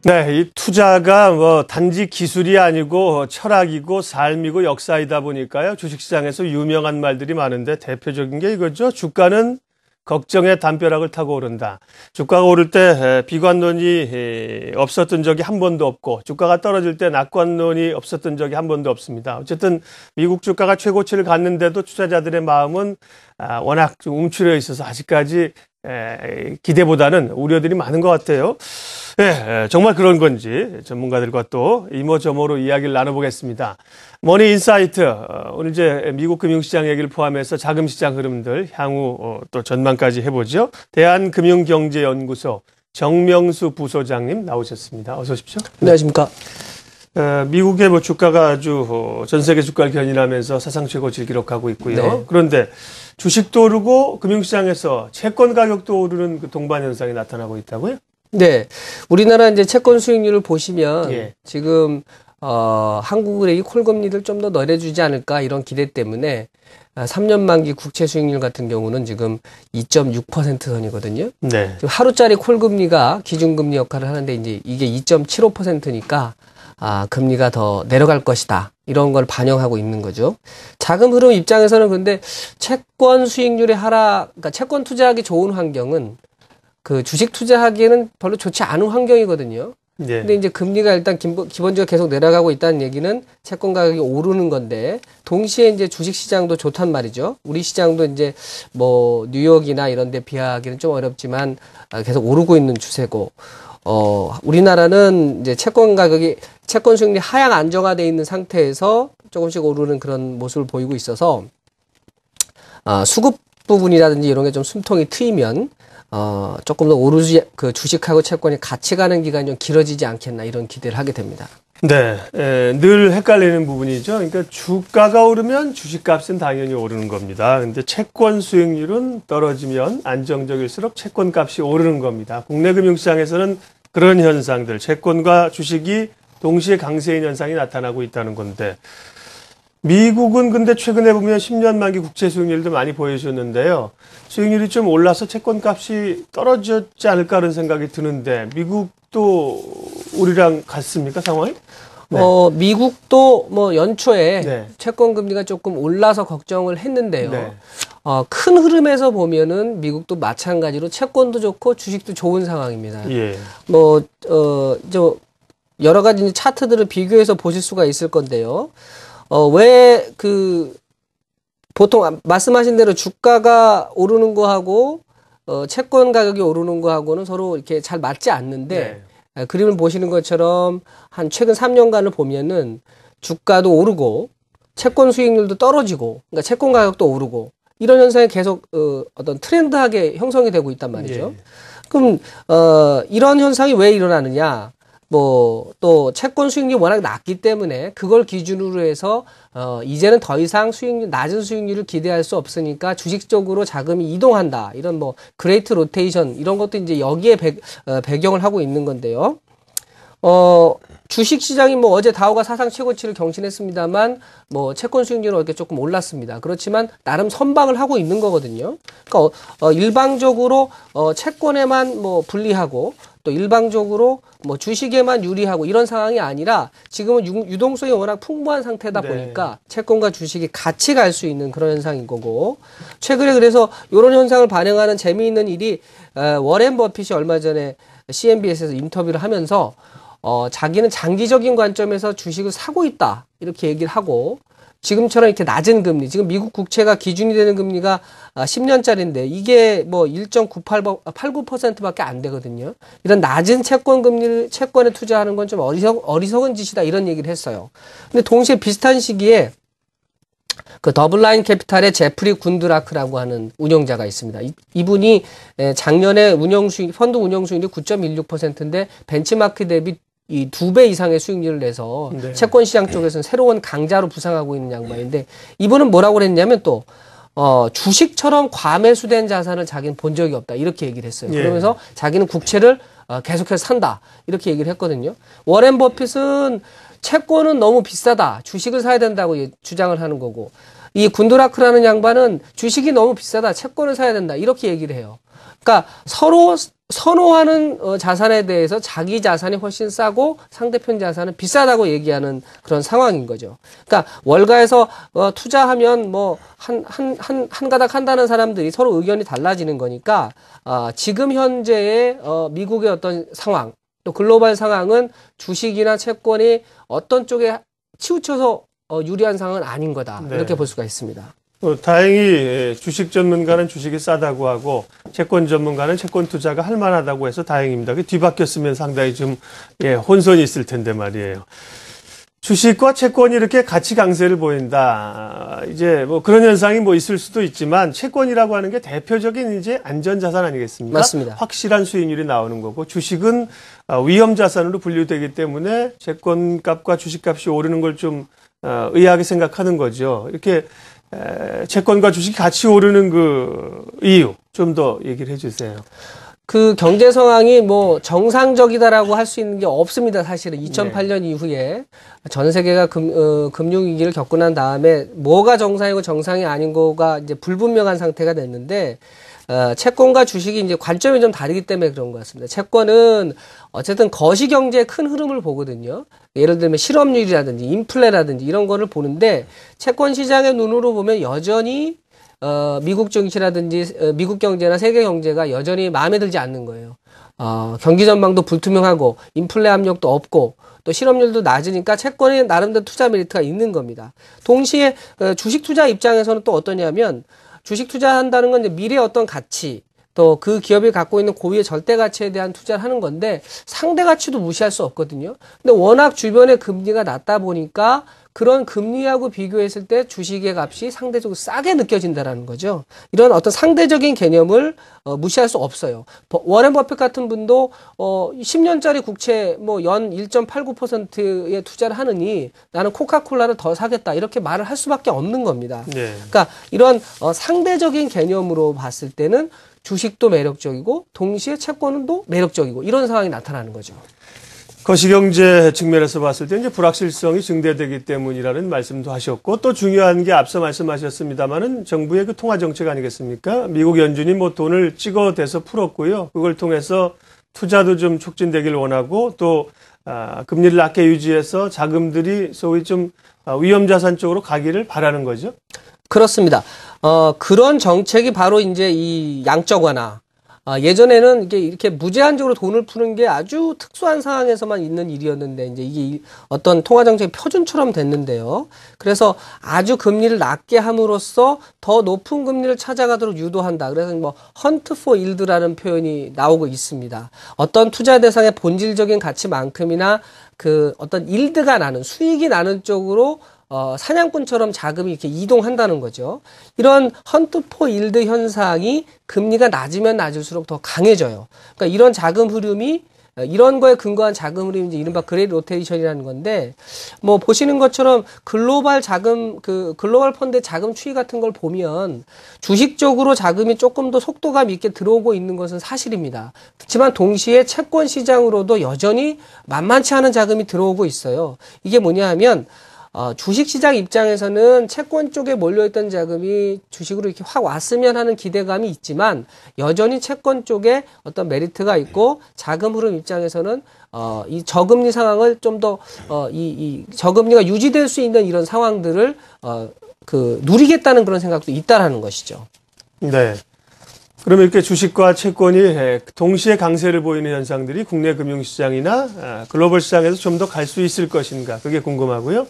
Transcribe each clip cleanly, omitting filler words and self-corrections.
네, 이 투자가 뭐 단지 기술이 아니고 철학이고 삶이고 역사이다 보니까요. 주식시장에서 유명한 말들이 많은데 대표적인 게 이거죠. 주가는 걱정의 담벼락을 타고 오른다. 주가가 오를 때 비관론이 없었던 적이 한 번도 없고 주가가 떨어질 때 낙관론이 없었던 적이 한 번도 없습니다. 어쨌든 미국 주가가 최고치를 갔는데도 투자자들의 마음은 워낙 좀 움츠려 있어서 아직까지 기대보다는 우려들이 많은 것 같아요. 네, 정말 그런 건지 전문가들과 또 이모저모로 이야기를 나눠보겠습니다. 머니 인사이트, 오늘 이제 미국 금융시장 얘기를 포함해서 자금시장 흐름들 향후 또 전망까지 해보죠. 대한금융경제연구소 정명수 부소장님 나오셨습니다. 어서 오십시오. 안녕하십니까. 미국의 뭐 주가가 아주 전 세계 주가를 견인하면서 사상 최고치를 기록하고 있고요. 네. 그런데 주식도 오르고 금융시장에서 채권 가격도 오르는 그 동반 현상이 나타나고 있다고요? 네. 우리나라 이제 채권 수익률을 보시면 예. 지금 한국은행이 콜금리를 좀 더 내려주지 않을까 이런 기대 때문에 3년 만기 국채 수익률 같은 경우는 지금 2.6% 선이거든요. 네. 지금 하루짜리 콜금리가 기준금리 역할을 하는데 이제 이게 2.75%니까 금리가 더 내려갈 것이다. 이런 걸 반영하고 있는 거죠. 자금 흐름 입장에서는 근데 채권 수익률의 하락, 그러니까 채권 투자하기 좋은 환경은 그 주식 투자하기에는 별로 좋지 않은 환경이거든요. 네. 근데 이제 금리가 일단 기본적으로 계속 내려가고 있다는 얘기는 채권 가격이 오르는 건데 동시에 이제 주식 시장도 좋단 말이죠. 우리 시장도 이제 뭐 뉴욕이나 이런 데 비하하기는 좀 어렵지만 계속 오르고 있는 추세고 우리나라는 이제 채권 수익률이 하향 안정화되어 있는 상태에서 조금씩 오르는 그런 모습을 보이고 있어서 수급 부분이라든지 이런 게 좀 숨통이 트이면 조금 더 오르지, 그 주식하고 채권이 같이 가는 기간이 좀 길어지지 않겠나 이런 기대를 하게 됩니다. 네, 늘 헷갈리는 부분이죠. 그러니까 주가가 오르면 주식값은 당연히 오르는 겁니다. 근데 채권 수익률은 떨어지면 안정적일수록 채권값이 오르는 겁니다. 국내 금융시장에서는 그런 현상들, 채권과 주식이 동시에 강세인 현상이 나타나고 있다는 건데 미국은 근데 최근에 보면 10년 만기 국채 수익률도 많이 보여주셨는데요. 수익률이 좀 올라서 채권값이 떨어졌지 않을까 하는 생각이 드는데 미국도 우리랑 같습니까, 상황이? 네. 미국도 뭐 연초에 네. 채권 채권 금리가 조금 올라서 걱정을 했는데요. 네. 큰 흐름에서 보면은 미국도 마찬가지로 채권도 좋고 주식도 좋은 상황입니다. 예. 여러 가지 차트들을 비교해서 보실 수가 있을 건데요. 보통 말씀하신 대로 주가가 오르는 거하고 채권 가격이 오르는 거하고는 서로 이렇게 잘 맞지 않는데 그림을 보시는 것처럼 한 최근 3년간을 보면은 주가도 오르고 채권 수익률도 떨어지고 그러니까 채권 가격도 오르고 이런 현상이 계속 어떤 트렌드하게 형성이 되고 있단 말이죠. 예. 그럼 이런 현상이 왜 일어나느냐? 또 채권 수익률이 워낙 낮기 때문에 그걸 기준으로 해서 이제는 더 이상 낮은 수익률을 기대할 수 없으니까 주식 쪽으로 자금이 이동한다. 이런 그레이트 로테이션 이런 것도 이제 여기에 배경을 하고 있는 건데요. 주식 시장이 어제 다우가 사상 최고치를 경신했습니다만 채권 수익률은 이렇게 조금 올랐습니다. 그렇지만 나름 선방을 하고 있는 거거든요. 그러니까 일방적으로 채권에만 불리하고 또 일방적으로 주식에만 유리하고 이런 상황이 아니라 지금은 유동성이 워낙 풍부한 상태다 보니까 채권과 주식이 같이 갈 수 있는 그런 현상인 거고 최근에 그래서 이런 현상을 반영하는 재미있는 일이 워렌 버핏이 얼마 전에 CNBC에서 인터뷰를 하면서 자기는 장기적인 관점에서 주식을 사고 있다 이렇게 얘기를 하고 지금처럼 이렇게 낮은 금리 지금 미국 국채가 기준이 되는 금리가 10년짜리인데 이게 1.89%밖에 안 되거든요. 이런 낮은 채권에 투자하는 건 좀 어리석은 짓이다 이런 얘기를 했어요. 근데 동시에 비슷한 시기에 그 더블라인 캐피탈의 제프리 군드라크라고 하는 운영자가 있습니다. 이분이 작년에 펀드 운영 수익률이 9.16%인데 벤치마크 대비 이 2배 이상의 수익률을 내서 채권 시장 쪽에서는 새로운 강자로 부상하고 있는 양반인데 이분은 뭐라고 그랬냐면 또 주식처럼 과매수된 자산을 자기는 본 적이 없다 이렇게 얘기를 했어요. 그러면서 자기는 국채를 계속해서 산다 이렇게 얘기를 했거든요. 워렌 버핏은 채권은 너무 비싸다 주식을 사야 된다고 주장을 하는 거고 이 군드라크라는 양반은 주식이 너무 비싸다 채권을 사야 된다 이렇게 얘기를 해요. 그러니까 서로 선호하는 자산에 대해서 자기 자산이 훨씬 싸고 상대편 자산은 비싸다고 얘기하는 그런 상황인 거죠. 그러니까 월가에서 투자하면 뭐 한 가닥 한다는 사람들이 서로 의견이 달라지는 거니까 지금 현재의 미국의 어떤 상황 또 글로벌 상황은 주식이나 채권이 어떤 쪽에 치우쳐서 유리한 상황은 아닌 거다. 네. 이렇게 볼 수가 있습니다. 다행히 주식 전문가는 주식이 싸다고 하고 채권 전문가는 채권 투자가 할 만하다고 해서 다행입니다. 뒤바뀌었으면 상당히 좀 혼선이 있을 텐데 말이에요. 주식과 채권이 이렇게 같이 강세를 보인다. 이제 뭐 그런 현상이 뭐 있을 수도 있지만 채권이라고 하는 게 대표적인 이제 안전자산 아니겠습니까? 맞습니다. 확실한 수익률이 나오는 거고 주식은 위험자산으로 분류되기 때문에 채권값과 주식값이 오르는 걸 좀 의아하게 생각하는 거죠. 이렇게 채권과 주식이 같이 오르는 그 이유 좀 더 얘기를 해주세요. 그 경제 상황이 뭐 정상적이다라고 할 수 있는 게 없습니다. 사실은 2008년 이후에 전 세계가 금융위기를 겪고 난 다음에 뭐가 정상이고 정상이 아닌 거가 이제 불분명한 상태가 됐는데 채권과 주식이 이제 관점이 좀 다르기 때문에 그런 것 같습니다. 채권은 어쨌든 거시경제의 큰 흐름을 보거든요. 예를 들면 실업률이라든지 인플레라든지 이런 거를 보는데 채권 시장의 눈으로 보면 여전히 미국 증시라든지 미국 경제나 세계 경제가 여전히 마음에 들지 않는 거예요. 경기 전망도 불투명하고 인플레 압력도 없고 또 실업률도 낮으니까 채권이 나름대로 투자 메리트가 있는 겁니다. 동시에 주식 투자 입장에서는 또 어떠냐면 주식 투자한다는 건 이제 미래의 어떤 가치 또 그 기업이 갖고 있는 고유의 절대 가치에 대한 투자를 하는 건데 상대 가치도 무시할 수 없거든요. 근데 워낙 주변에 금리가 낮다 보니까 그런 금리하고 비교했을 때 주식의 값이 상대적으로 싸게 느껴진다라는 거죠. 이런 어떤 상대적인 개념을 무시할 수 없어요. 워렌 버핏 같은 분도 10년짜리 국채 뭐 연 1.89%의 투자를 하느니 나는 코카콜라를 더 사겠다 이렇게 말을 할 수밖에 없는 겁니다. 네. 그러니까 이런 상대적인 개념으로 봤을 때는 주식도 매력적이고 동시에 채권도 매력적이고 이런 상황이 나타나는 거죠. 거시경제 측면에서 봤을 때 이제 불확실성이 증대되기 때문이라는 말씀도 하셨고 또 중요한 게 앞서 말씀하셨습니다마는 정부의 그 통화 정책 아니겠습니까? 미국 연준이 뭐 돈을 찍어대서 풀었고요. 그걸 통해서 투자도 좀 촉진되길 원하고 또 금리를 낮게 유지해서 자금들이 소위 좀 위험자산 쪽으로 가기를 바라는 거죠. 그렇습니다. 그런 정책이 바로 이제 이 양적 완화. 예전에는 이렇게 무제한적으로 돈을 푸는 게 아주 특수한 상황에서만 있는 일이었는데, 이제 이게 어떤 통화정책의 표준처럼 됐는데요. 그래서 아주 금리를 낮게 함으로써 더 높은 금리를 찾아가도록 유도한다. 그래서 뭐, 헌트 포 일드라는 표현이 나오고 있습니다. 어떤 투자 대상의 본질적인 가치만큼이나 그 어떤 일드가 나는, 수익이 나는 쪽으로 사냥꾼처럼 자금이 이렇게 이동한다는 거죠. 이런 헌트 포 일드 현상이 금리가 낮으면 낮을수록 더 강해져요. 그러니까 이런 자금 흐름이 이런 거에 근거한 자금 흐름이 이제 이른바 그레이트 로테이션이라는 건데, 뭐 보시는 것처럼 글로벌 펀드의 자금 추이 같은 걸 보면 주식 쪽으로 자금이 조금 더 속도감 있게 들어오고 있는 것은 사실입니다. 그렇지만 동시에 채권 시장으로도 여전히 만만치 않은 자금이 들어오고 있어요. 이게 뭐냐 하면 주식시장 입장에서는 채권 쪽에 몰려있던 자금이 주식으로 이렇게 확 왔으면 하는 기대감이 있지만 여전히 채권 쪽에 어떤 메리트가 있고 자금 흐름 입장에서는 이 저금리 상황을 좀 더 이 저금리가 유지될 수 있는 이런 상황들을 누리겠다는 그런 생각도 있다라는 것이죠. 네. 그러면 이렇게 주식과 채권이 동시에 강세를 보이는 현상들이 국내 금융시장이나 글로벌 시장에서 좀 더 갈 수 있을 것인가, 그게 궁금하고요.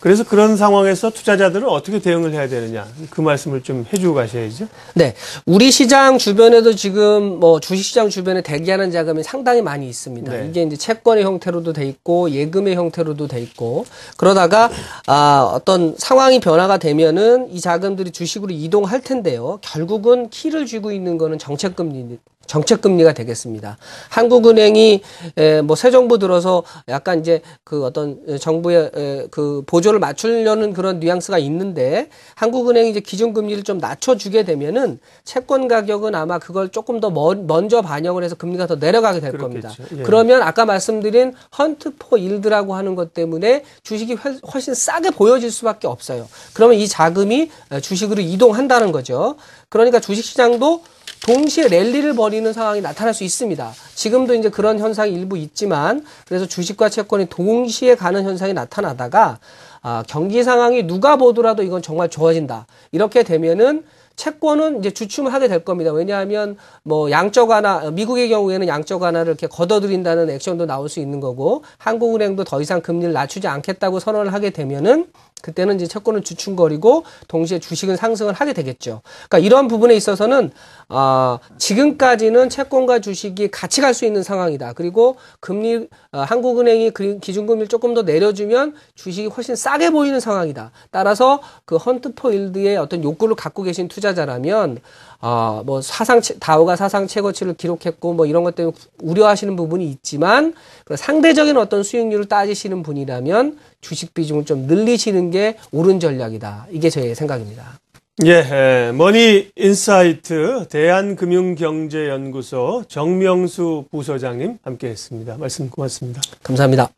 그래서 그런 상황에서 투자자들은 어떻게 대응을 해야 되느냐, 그 말씀을 좀 해주고 가셔야죠. 네. 우리 시장 주변에도 지금 뭐 주식시장 주변에 대기하는 자금이 상당히 많이 있습니다. 네. 이게 이제 채권의 형태로도 돼 있고 예금의 형태로도 돼 있고, 그러다가 어떤 상황이 변화가 되면은 이 자금들이 주식으로 이동할 텐데요. 결국은 키를 쥐고 있는 거는 정책금리가 되겠습니다. 한국은행이 뭐 새 정부 들어서 약간 이제 그 어떤 정부의 그 보조를 맞추려는 그런 뉘앙스가 있는데, 한국은행이 이제 기준금리를 좀 낮춰주게 되면은 채권 가격은 아마 그걸 조금 더 먼저 반영을 해서 금리가 더 내려가게 될 그렇겠죠. 겁니다. 예. 그러면 아까 말씀드린 헌트 포 일드라고 하는 것 때문에 주식이 훨씬 싸게 보여질 수밖에 없어요. 그러면 이 자금이 주식으로 이동한다는 거죠. 그러니까 주식시장도 동시에 랠리를 벌이는 상황이 나타날 수 있습니다. 지금도 이제 그런 현상이 일부 있지만 그래서 주식과 채권이 동시에 가는 현상이 나타나다가 경기 상황이 누가 보더라도 이건 정말 좋아진다. 이렇게 되면은 채권은 이제 주춤을 하게 될 겁니다. 왜냐하면 뭐 양적 완화, 미국의 경우에는 양적 완화를 이렇게 걷어들인다는 액션도 나올 수 있는 거고 한국은행도 더 이상 금리를 낮추지 않겠다고 선언을 하게 되면은 그때는 이제 채권은 주춤거리고 동시에 주식은 상승을 하게 되겠죠. 그러니까 이런 부분에 있어서는 지금까지는 채권과 주식이 같이 갈 수 있는 상황이다. 그리고 금리 한국은행이 기준금리를 조금 더 내려주면 주식이 훨씬 싸게 보이는 상황이다. 따라서 그 헌트포 일드의 어떤 욕구를 갖고 계신 투자자라면 뭐 다우가 사상 최고치를 기록했고 뭐 이런 것 때문에 우려하시는 부분이 있지만 상대적인 어떤 수익률을 따지시는 분이라면 주식 비중을 좀 늘리시는 게 옳은 전략이다. 이게 저의 생각입니다. 예, 머니 인사이트 대한금융경제연구소 정명수 부소장님 함께했습니다. 말씀 고맙습니다. 감사합니다.